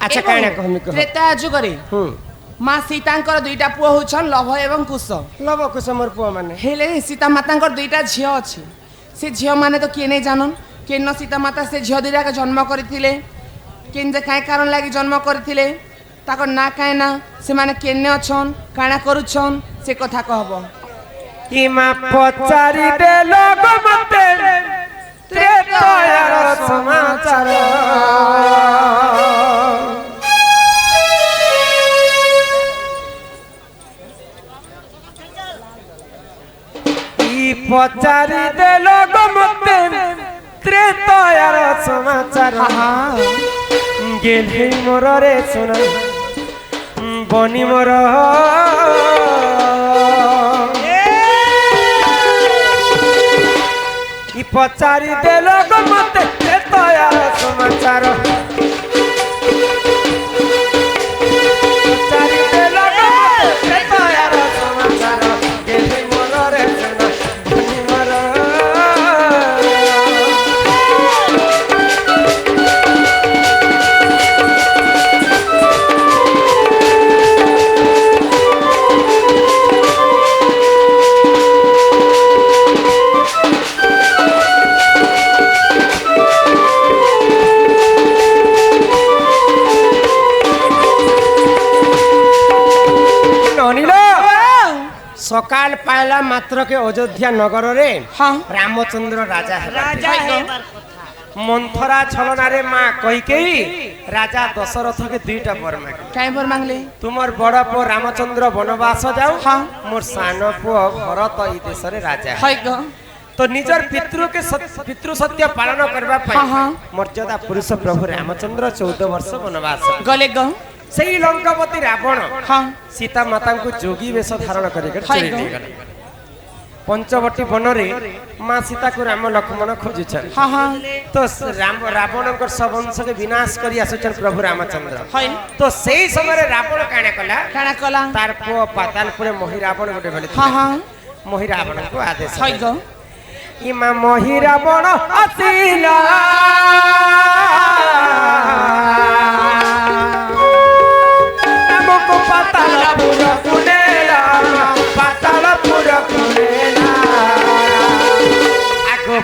अच्छा कहना कहमी कह त्रेता जुगरे माँ सीतांकर दुईटा पुआ होछन लभ एवं कुश लव कुश मोर पुआ माने हेले सीता मातांकर दुईटा झियो अछि से झियो माने तो किए नै जानन केन सीता माता से झियो दुईटा के जन्म करथिले केन जे काय कारण लागि जन्म करथिले ताकर ना काय ना से माने केने अछन काना करूछन से कथा कहबो कि मां पचारि दे लोग मते त्रेतायार समाचार पचारि दे लोग मते त्रेतायार समाचार गेले मोर रे सुना बनी मोर ई पचारि दे लोग मते त्रेतायार समाचार पचारि दे लोग मते त्रेतायार समाचार गेले मोर रे सुना बनी मोर सकाल पायला मात्र के अयोध्या नगर रे रामचंद्र राजा मंथरा छलना रे माँ कही कही राजा दशरथ के दुईटा वर मांगे काय वर मांगले तुमर बड़ पु रामचंद्र वनवास जाऊ मोर सान पु भरत ई देश रे राजा तो निजर पितृ सत्य पालन करबा पाई मर्यादा पुरुष प्रभु रामचंद्र 14 वर्ष वनवास गले ग सही लंकापति रावण सीता माता को जोगी वेश धारण करके चली गले पंचवटी वन रे मां सीता को राम लक्ष्मण खोजुछन तो रावण को सबंश के विनाश करी आसुछन प्रभु रामचंद्र तो सही समय रावण काना कला तार पो पातालपुर मोहि रावण गोटे भेले मोहि रावण को आदेश इमा मोहि रावण आसिला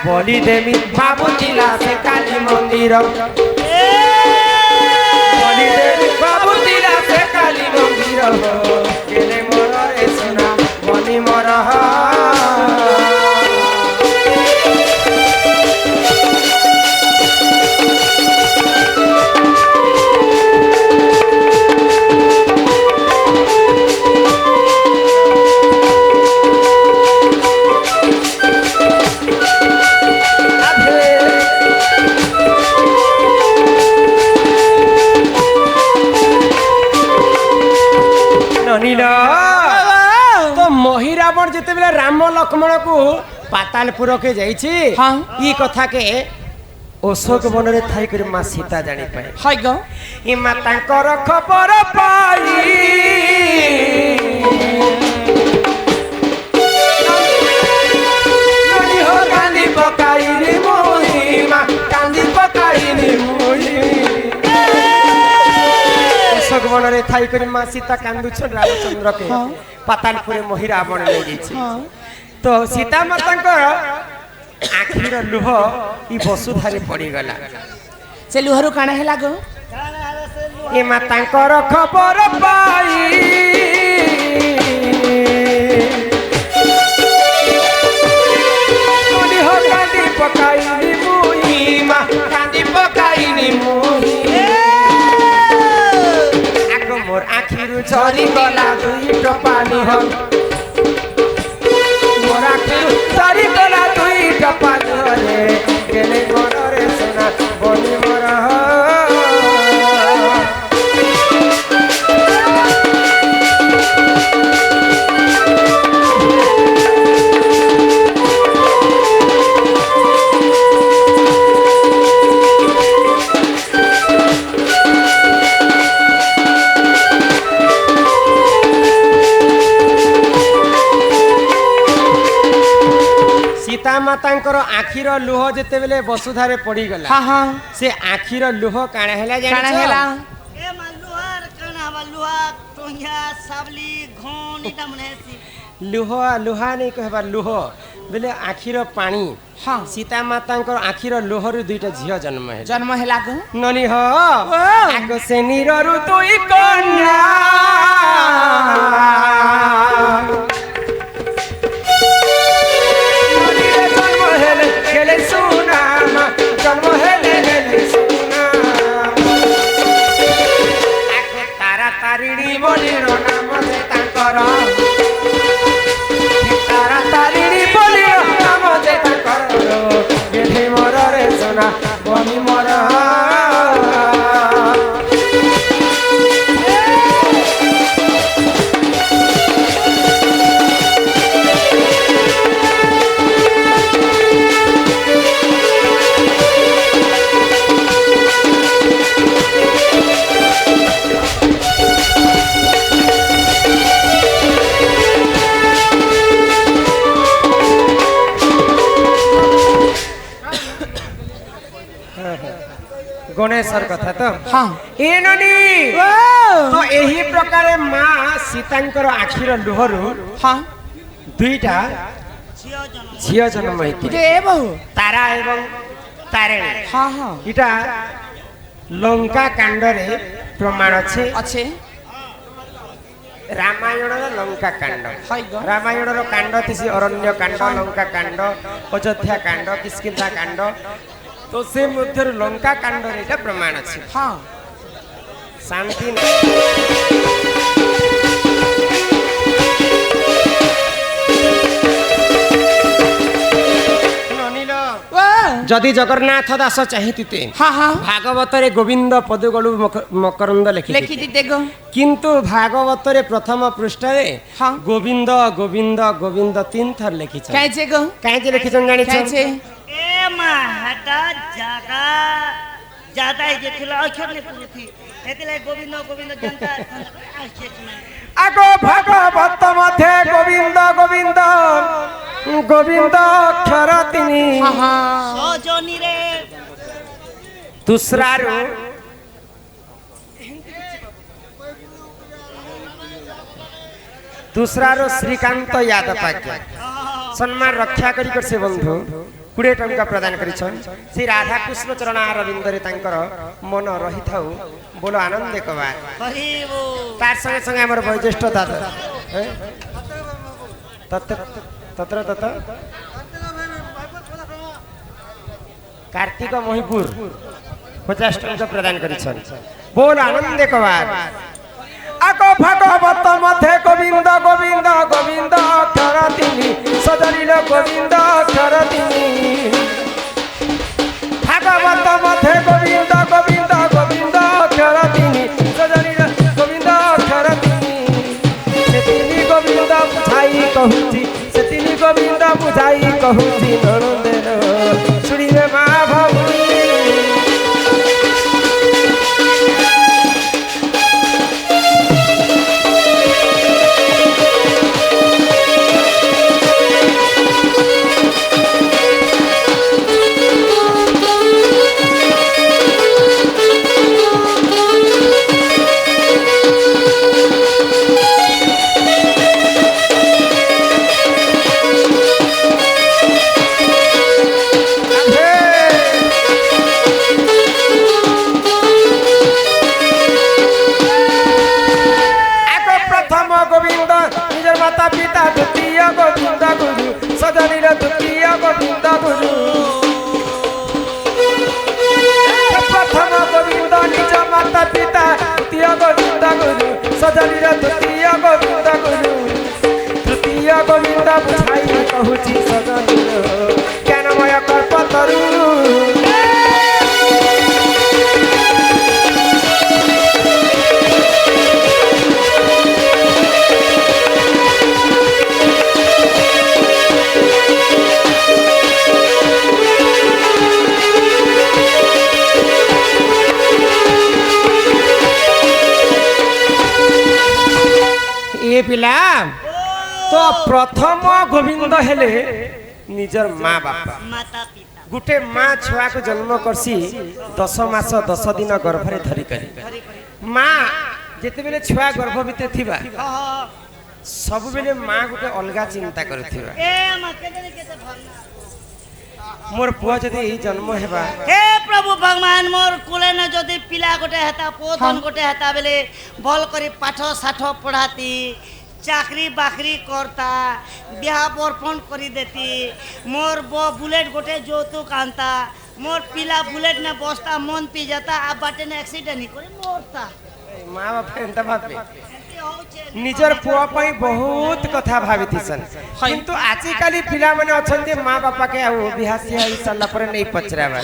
बलि देवी बाबूजिला से काली मंदिर बलि देवी बाबूजिला से काली मंदिर केले मोर रे सोना बलि मोर तो मोहि रावण जिते बेले राम लक्ष्मण को पातालपुर के जाइछि ई कथा के अशोक वन रे थाई कर मां सीता जानि पाए हाय गो ई माता कर खबर पाई ननी हो कांदी पकाई रे मोहि मां कांदी पकाई रे मोहि वन रे थाई कर मां सीता कांदुछ रामचंद्र के पातालपुर मोहि रावण ले जाइछि तो सीता माता आखिर लुह ई वसुधारे पड़ी गला से लुहरु काना हेला गो ए माता खबर पाई ननी हो कांदी पकाई नी मोहि मां कांदी पकाई नी मोहि मोर आखिरु झरी गला दुई टपानी हो मोर आखिरु झरी गला दुई टपानी रे गेले मोर रे सोना बनी मोर सीता मातांकर आखिर लुह जेते बेले वसुधारे पड़ी गला से आखिर लुह काना हैला जानि लुहा टोहिया साबली घोन इटा मने हेसी लुहा नहीं कहबा लुह बोले आखिर पानी हाँ सीता माता आखिर लुहरु दुईटा झियो जन्म है जन्म हेला को ननी हो आगो से निररु दुई कन्या ननीरे जन्म हेले हेले सुनाम जन्म हेले हेले सुनाम आगो तारा तारिणी बोली रो नाम से तांकर तारा तारिणी बोली रो नाम से तांकर गेठे मोर रे सोना बनी मोर गणेशर कथा तो हाँ ए ननी तो एही प्रकार माँ सीतांकर आखिर लुहरु हाँ दुईटा झियो जन्म झियो जन्म होइति इटे ए बहु तारा एवं तारिणी हाँ हाँ इटा लंका कांडरे प्रमाण अछि अच्छे रामायण लंका कांड हाय गो रामायण कांड थिसी अरण्य कांड लंका कांड अयोध्या कांड किष्किंधा कांड तो से मध्य लंका कांड रे प्रमाण अछि हाँ शांति ननिलो जदि जगन्नाथ दास चाहिते हाँ हाँ भागवत रे गोविंद पदगलु मकरंद लिखि लेखी दी देखो किंतु भागवत रे प्रथम पृष्ठ रे हाँ गोविंद गोविंद गोविंद तीन थर लिखि छ कैसे गो काहे जे लिखि छ जानि छ कैसे ए मा हटा जागा जाता है देखिला अक्षर ने पूरी थी एतिले गोविंद गोविंद जनता आखेच में आगो भागवत मध्ये गोविंद गोविंद गोविंद अक्षर तिनी हाँ हाँ सजनी रे दूसरा रो दूसरा रो श्रीकांत यादव पाक्य सम्मान रक्षा करी कर से बंधु 20 टंका प्रदान करिछन श्री राधा कृष्ण चरण अरविंद रे तांकर मन रही थाउ बोलो आनंद कबार हरिबो तार संगे संगे हमर वैज्येष्ठ दादा तत्र तत्र कार्तिक महिपुर 50 टंका प्रदान करिछन बोल आनंद कबार आको भागवत मध्ये गोविंद गोविंद गोविंद अक्षर तिनी सजनिल गोविंद अक्षर तिनी भागवत मध्ये गोविंद गोविंद गोविंद अक्षर तिनी सजनिल गोविंद अक्षर तिनी से तिनी गोविंद बुझाई कहूची से तिनी गोविंद बुझाई कहूची ननंदेन सुनिबे मा भौनी प्रथम गोविंद निज माता पिता द्वितीय गोविंद गुरु सजनीर द्वितीय गोविंद गुरु तृतीय गोविंद बुझाई कहूची सजनीर ज्ञानमय कल्पतरु ए पिला तो प्रथम गोविंद हेले निजर माँ बापा माता पिता गुटे माँ छुआ को जन्म करसी 10 मास 10 दिन गर्भरे धरी करी माँ ଯେତେବେଳେ ଛୁଆ ଗର୍ଭ ଭିତରେ ଥିବା ହଁ ସବୁବେଳେ ମା ଗୋଟେ ଅଲଗା ଚିନ୍ତା କରୁଥିବା ଏ ମା କେତେ ଭଲ ମୋର ପୁଅ ଯଦି ଏଇ ଜନ୍ମ ହେବା हे प्रभु भगवान मोर कुले न जदि पिला गोटे हेता पोधन गोटे हेता बेले भल करी पाठ साठ पढ़ाती चाकरी बाकरी करता बिहा बर्पण करी देती मोर बो बुलेट गोटे যৌতুক आनता मोर पिला बुलेट ने बसता मन पी जाता आ बाटे ने एक्सीडेंट ही करे मोरता ମା ବାପା ଏନ୍ତା ଭାବେ ନିଜର ପୁଅ ପାଇଁ ବହୁତ କଥା ଭାବିଥିସନ୍ କିନ୍ତୁ ଆଜିକାଲି ପିଲାମାନେ ଅଛନ୍ତି ମା ବାପାକେ ଆଉ ବିହାସି ହେଇ ସାରିଲା ପରେ ନେଇ ପଚରାବା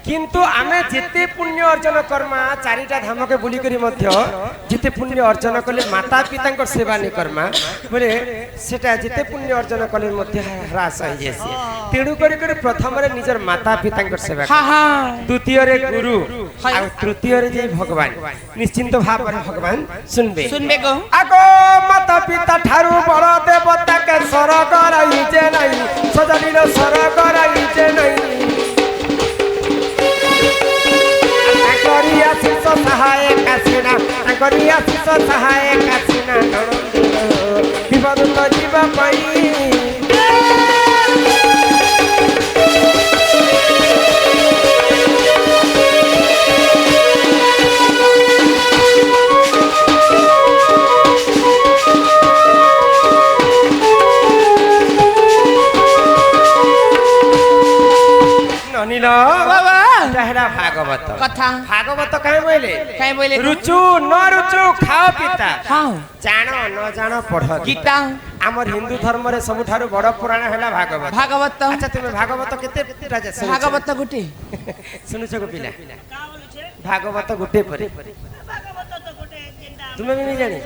କିନ୍ତୁ ଆମେ ଯେତେ ପୁଣ୍ୟ ଅର୍ଜନ କର୍ମା ଚାରିଟା ଧାମକେ ବୁଲି କରି ମଧ୍ୟ ଯେତେ ପୁଣ୍ୟ ଅର୍ଜନ କଲେ ମାତା ପିତାଙ୍କର ସେବା ନି କର୍ମା ବୋଲେ ସେଟା ଯେତେ ପୁଣ୍ୟ ଅର୍ଜନ କଲେ ମଧ୍ୟ ହ୍ରାସ ହେଇଯାସି ତେଣୁ କରି ପ୍ରଥମରେ ନିଜର ମାତା ପିତାଙ୍କର ସେବା ଦ୍ୱିତୀୟରେ ଗୁରୁ ଆଉ ତୃତୀୟରେ ଯେ ଭଗବାନ ନିଶ୍ଚିନ୍ତ ଭାବରେ ଭଗବାନ ଶୁନବେ ଆଗ ମାତା ପିତା ଠାରୁ ବଡ଼ ଦେବତା କେ ସ୍ୱର୍ଗ ରହିଛେ ନାହିଁ ସଜନୀର ସ୍ୱର୍ଗ ରହିଛେ ନାହିଁ ଶିଷ ସହାୟ କାଶିନା ତାଙ୍କରିଆ ଶିଷ ସହାୟ କାଶିନା ବିପଦ ଯିବା ପାଇଁ ନନିଲ ବାବା ହେଲା ଭାଗବତ କଥା ଭାଗବତ କାହିଁ ବୋଇଲେ ରୁଚୁ ନ ରୁଚୁ ଖାଅ ପିତା ଜାଣ ନ ଜାଣ ପଢ ଗୀତା ଆମର ହିନ୍ଦୁ ଧର୍ମରେ ସବୁଠାରୁ ବଡ଼ ପୁରାଣ ହେଲା ଭାଗବତ ଭାଗବତ ଆଚ୍ଛା ତୁମେ ଭାଗବତ କେତେ ଭାଗବତ ଗୋଟେ ଶୁଣୁଛ ଗୋ ପିଲା का बोलू छे ଭାଗବତ ଗୋଟେ ପରେ भागवत तो गोटे जिंदा ତୁମେ ବି ଜାଣି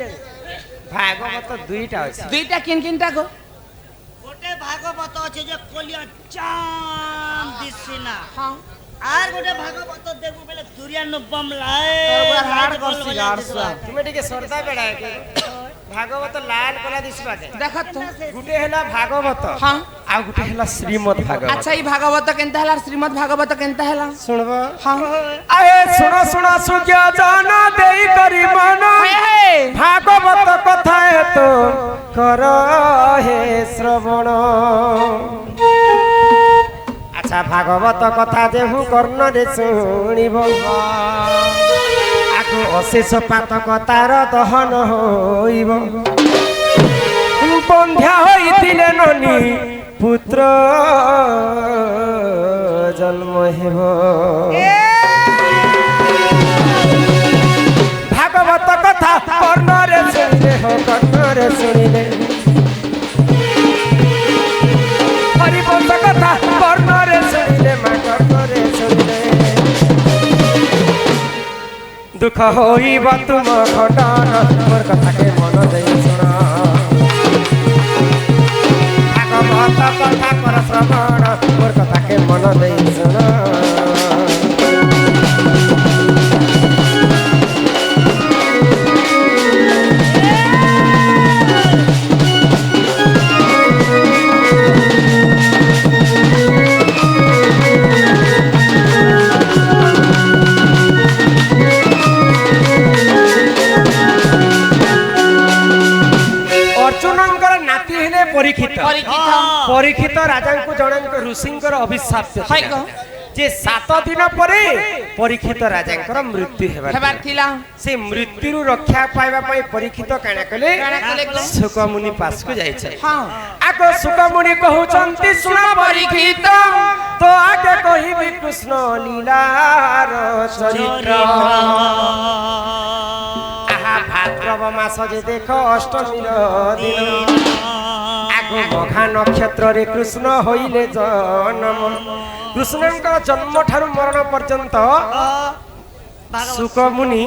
ଭାଗବତ ଦୁଇଟା ଅଛି ଦୁଇଟା କିନଟା ଗो गोटे भागवत अच्छे जे कोलिया चाम दिसिना आर गोटे भागवत देखु बेले दुरिया न बम लाए हार्ड ତୁମେ ଟିକେ ଶ୍ରଦ୍ଧା ବେଳା ଭାଗବତ ଲାଲ କଲା ଦିଶବା ଦେଖ ତ ଗୋଟେ ହେଲା ଭାଗବତ ହଁ ଆଉ ଗୋଟେ ହେଲା ଶ୍ରୀମଦ୍ ଭାଗବତ ଆଚ୍ଛା ଏଇ ଭାଗବତ କେନ୍ତା ହେଲା ଶ୍ରୀମଦ୍ ଭାଗବତ କେନ୍ତା ହେଲା ଶୁଣବ ହଁ ଆଏ ଶୁଣ ଶୁଣ ସୁଜ୍ଞ ଜନ ଦେଇ କରି ମନ ଭାଗବତ କଥା ତ କର ହେ ଶ୍ରବଣ আচ্ছা ভাগবত কথা যেহু কর্ণরে শুনিব আগু অশেষ পাতক তার দহন হইব বন্ধ্যা হইতিলে ননি পুত্র জন্ম হেব ভাগবত কথা কর্ণরে শুনিলে কর্ণরে শুনিলে হরিবংশ কথা কর্ণরে শুনিলে মা কর্ণরে শুনিলে দুঃখ হইব তুম খণ্ডন মোর কথাকে মন দেই শুণ ভাগবত কথা কর শ্রবণ মোর কথাকে মন দেই শুণ পরীক্ষিত রাজাঙ্কু জনক ঋষিঙ্কর অভিশাপ যে 7 দিন পরে পরীক্ষিত রাজাঙ্কর মৃত্যু হেবার থিলা সে মৃত্যুরু রক্ষা পাইবা পাই পরীক্ষিত কানা কলে শুকমুনি পাসকু যাইছে আগ শুকমুনি কহুচন্তি শুন পরীক্ষিত তো আগে কহিবি কৃষ্ণ লীলার চরিত্র আহা ভাদ্রব মাস যে দেখ অষ্টমীর দিন মঘা নক্ষত্রে কৃষ্ণ হইলে জন্ম কৃষ্ণঙ্কর জন্ম ঠারু মরণ পর্যন্ত শুকমুনি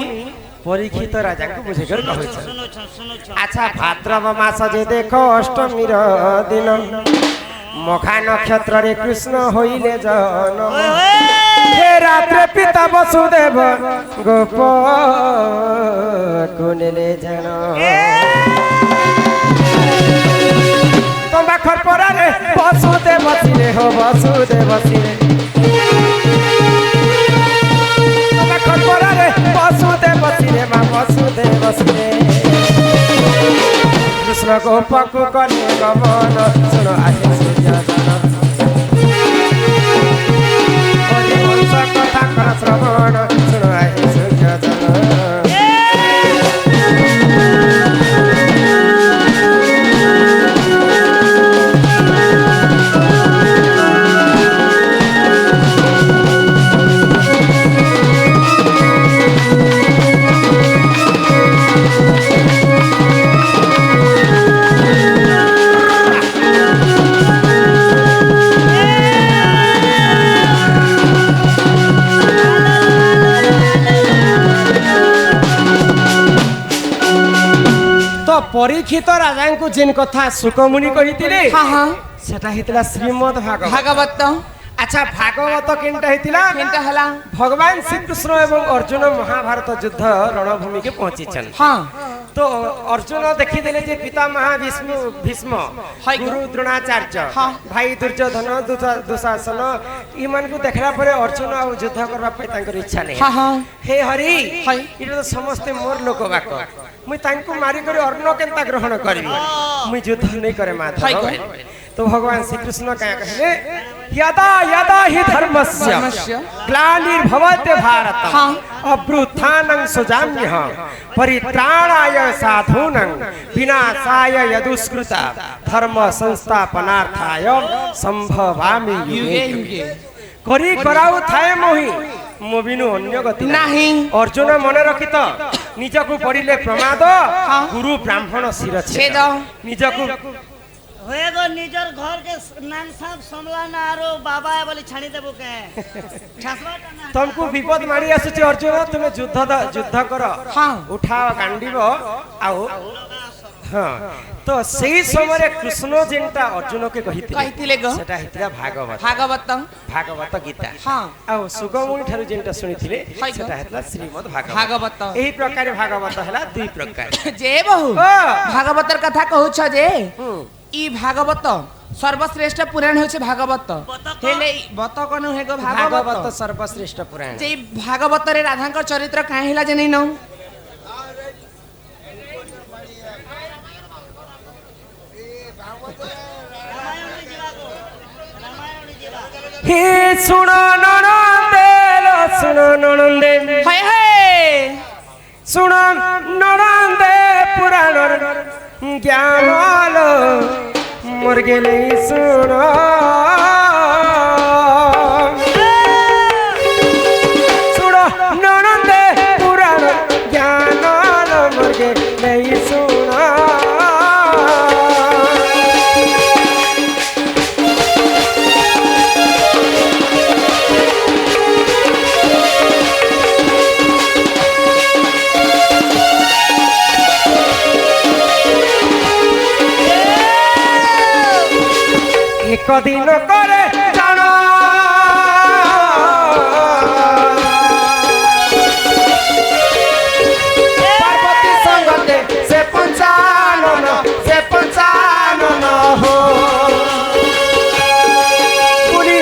পরীক্ষিত রাজাকে বুঝাইकर কহিছে আচ্ছা ভাদ্রব মাস যে দেখ অষ্টমীর দিন মঘা নক্ষত্রে কৃষ্ণ হইলে জন্ম হে রাত্রে পিতা বসুদেব গোপ কুনেলে জান তোমা খরপরারে বসুদেব বসিলে হো বসুদেব বসিলে তোমা খরপরারে বসুদেব বসিলে মা বসুদেব नमस्ते कृष्ण गोप को करे गमन सुन आहे सूर्यदान हरिवंश कथा कर श्रवण सुन आहे सूर्यदान परीक्षित राजा को जिन कथा सुकमुनि कहिथिले हाँ हाँ सेटा हितला श्रीमद् भागवत भागवत अच्छा भागवत केनटा हितला केनटा हला भगवान श्री कृष्ण एवं अर्जुन महाभारत युद्ध रणभूमि के पहुंचीछन हाँ तो अर्जुन देखी देले जे पितामह भीष्म हाय गुरु द्रोणाचार्य हाँ। भाई दुर्योधन दुशासन इमान को देखला परे अर्जुन आ युद्ध करबा पे तांकर इच्छा नहीं हाँ हाँ हे हरि हाय। इटा तो समस्त मोर लोक बाक मुई तांको मारी करे अन्न केनता ग्रहण करबी मुई युद्ध नहीं करे हाय माधव गो। तो भगवान श्री कृष्ण क्या कहले यदा यदा हि धर्मस्य ग्लानिर्भवते भारत हाँ। अभ्युत्थानं सृजाम्यहं परित्राणाय साधूनां विनाशाय यदुष्कृता धर्म संस्थापनार्थाय संभवामि युगे युगे करी कराउ थाए मोहि मोबिनु अन्य गति नहीं अर्जुन मन रखित निजकु पड़िले प्रमाद गुरु ब्राह्मण शिर छेद निजकु হয়ে গো নিজের ঘর কে নাং সাপ সমলা না আরো বাবা বলি ছাড়ি দেবো কে ঠাসবাটা না तुमको विपद मारी आसुची अर्जुन तुम्हें युद्ध कर हाँ। उठाओ कांडिब आओ हाँ तो सही समय कृष्ण जेनटा अर्जुन के कहिथिले गो। सेटा हितरा भागवत भागवत भागवत गीता हाँ। आओ सुगमुनि ठारु जेनटा सुनिथिले हाय गो। सेटा हितला श्रीमद् भागवत भागवत एही प्रकार भागवत हला दुई प्रकार जे बहु ओ। भागवतर कथा कहू छ जे हम्म। ई भागवत सर्वश्रेष्ठ पुराण होছে भागवत बतक। हेले बत कोन हेगो भागवत भागवत सर्वश्रेष्ठ पुराण जे भागवत रे राधांकर चरित्र काहे हिला जे नहीं न রামায়ণ ଯିବା গো রামায়ণ ଯିବା हे सुनो ननंदे सुनो ननंदे हाय हाय सुन ननंदे पुराण ज्ञान मर गेले सुन सुन ननंदे पुराण ज्ञान मर गेले सुन एक दिन करे जानो पार्वती संगते से पंचानन हो बुली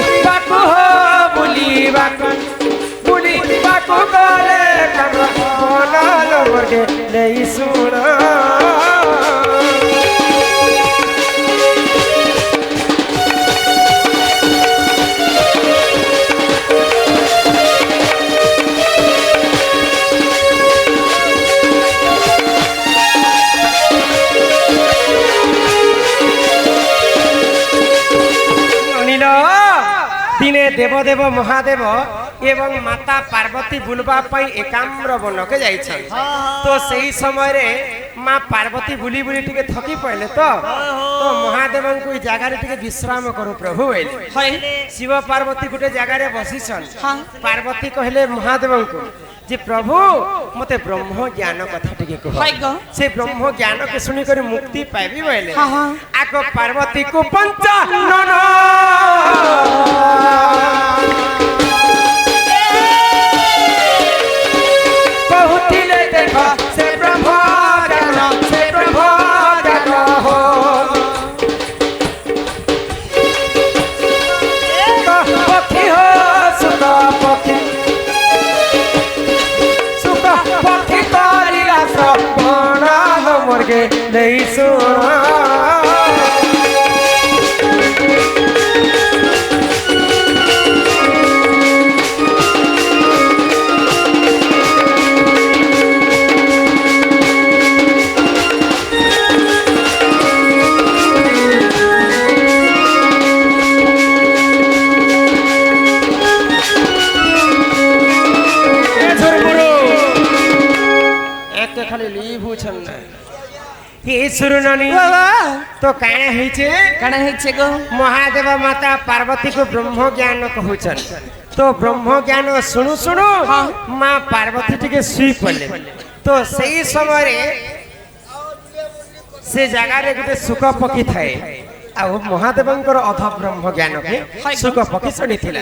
बाकु करे कमरा बनल मगे नहीं सुना दिने देवदेव महादेव एवं माता पार्वती बुलवा एकाम्र वन के जाइछन तो सही समय रे माँ पार्वती बुली बुली टिके थकी पड़े तो महादेव को जगार टिके विश्राम करू प्रभु बोले शिव पार्वती गोटे जगार बसीछन पार्वती कहले महादेव को जे प्रभु मते ब्रह्म ज्ञान कथा टिके कह से ब्रह्म ज्ञान के सुनी कर मुक्ति पाइबी बोले आक पार्वती को पंचानन बहुतिले देखा से ब्रह्म ज्ञान हो पक्षी हो सुख पक्षी पक्षी करिला सब ଦେଇ ଶୁଣ खाली लीव हुछन हे सुरनानी तो काना हेचे काना हेचे गो महादेव माता पार्वती को ब्रह्म ज्ञान कहउछन तो ब्रह्म ज्ञान सुनु सुनु मां पार्वती टिके सुई पले तो सही समय रे से जगह रे गुटे सुख पकी थाए आ महादेवंकर अध ब्रह्म ज्ञान के सुख पकी सनी थिला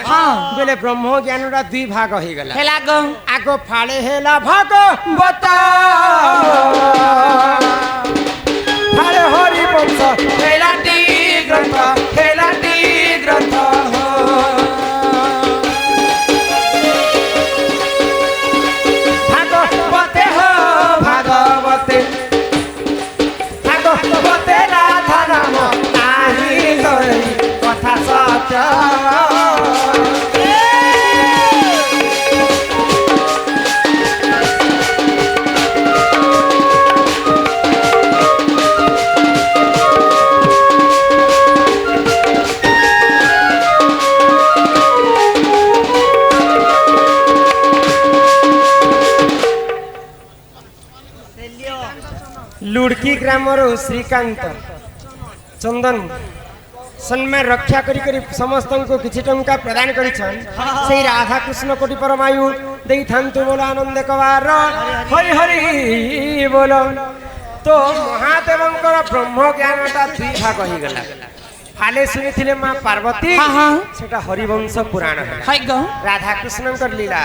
बेले ब्रह्म ज्ञान रा दुई भाग होई गला हेला गो आगो फाळे हेला भाग बता फाळे हरि वंश हेला टी ग्रंथ भागवते हो भागवते भागवते राधा नाम नाही लई कथा सत्य लुड़की ग्रामर श्रीकांत चंदन सम्मान रक्षा करी करी समस्त को किछि टंका प्रदान करिछन सेही राधा कृष्ण कोटि परमायु देई थांतु बोल आनंद कवार हरि हरि बोल तो महादेवंकर ब्रह्म ज्ञानटा दुई भाग होई गला फाले सुनी थिले मां पार्वती सेटा हरिवंश पुराण हाय गो राधा कृष्णकर लीला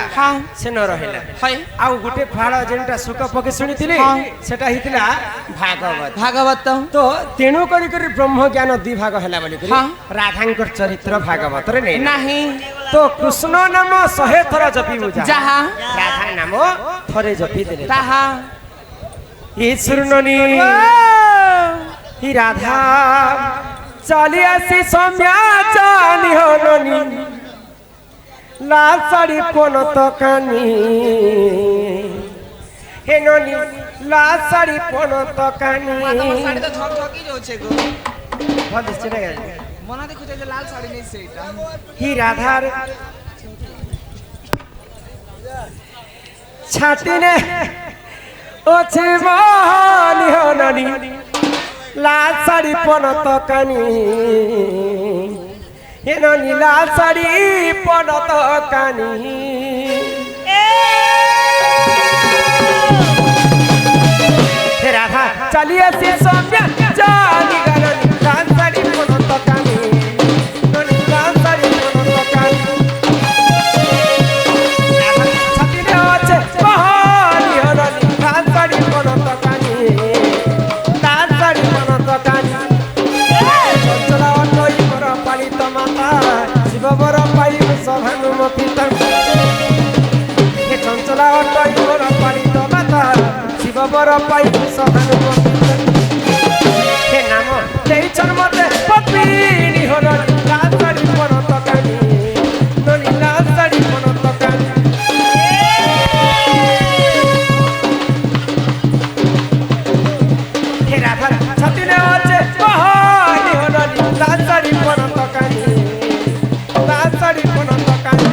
से न रहेला हाय आउ गुटे फाळ जेंटा सुख पके सुनी थिले सेटा हितला भागवत तो तेणु करी करी ब्रह्म ज्ञान दुई भाग हैला बोली करी राधांकर चरित्र भागवत रे नहीं तो कृष्ण नाम 100 थर जपी बुझा जहा राधा नाम थरे जपी देले ताहा ई सुरननी ही राधा चली आसी सम्या जानी हो ननी लाल साड़ी कोन तो कानी हे ननी लाल साड़ी कोन तो कानी साड़ी तो झकझकी जोछे गो ভাল দিছে না মনা দেখুছে যে লাল শাড়ি নেই সেইটা ही राधार छाती ने ओछे मानी हो ननी लाल साड़ी पन तो कानी हे ननी लाल साड़ी पन तो कानी हे राधा चलिए से सम्या जानी गरनी लाल साड़ी पन तो कानी ननी लाल साड़ी पन तो कानी राधा छाती ने ओछे मानी हो ननी लाल साड़ी पन तो कानी लाल साड़ी पन तो कानी चंचला अटई मोर पालित माता शिव बर पाई सभानुमति हे चंचला अटई मोर पालित माता शिव बर पाई सभानुमति हे नाम तेई चरमते पपिनी हो लाल साड़ी पन तो कानी ननी लाल साड़ी पन तो कानी हे राधा छाती ने ओछे महानी हो ननी लाल साड़ी पन तो कानी लाल साड़ी पन तो कानी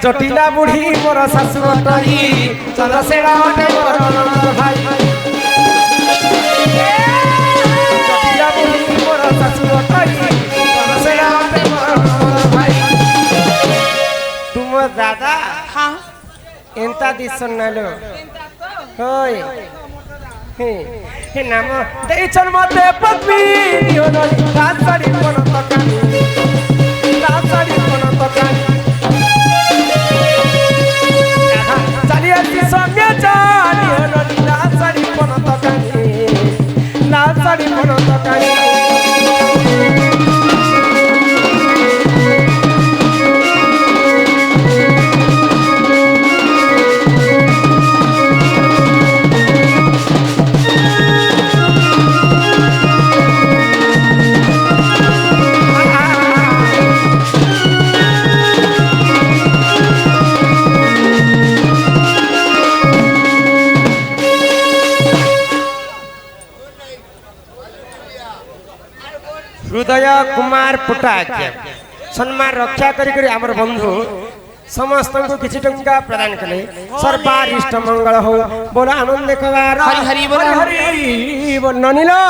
जटिला बुढ़ी मोर शाशु अटई चंद्रसेना अटे मोर नंद भाई जटिला बुढ़ी मोर शाशु अटई चंद्रसेना अटे मोर नंद भाई तुम दादा हाँ एंता दिसन नालो होय हे नाम देचन मते पत्नी यो नली दासडी कोन तकानी दासडी कोन तकानी चालिया ती सम्या चाली यो नली दासडी कोन तकानी दासडी कोन तकानी हृदय कुमार पुटाक्य सम्मान रक्षा करी आमर बंधु समस्त को किछि टंका प्रदान कले सर्वारिष्ट मंगल हो बोला आनंद देखबार हरि हरि बोल हरि बोल ननिलो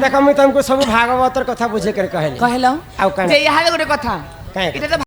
देखो मैं तुमको सब भागवतर कथा बुझे कर कहले कहलो आउ कान जे यहाँ गोटे कथा काहे? इटा तो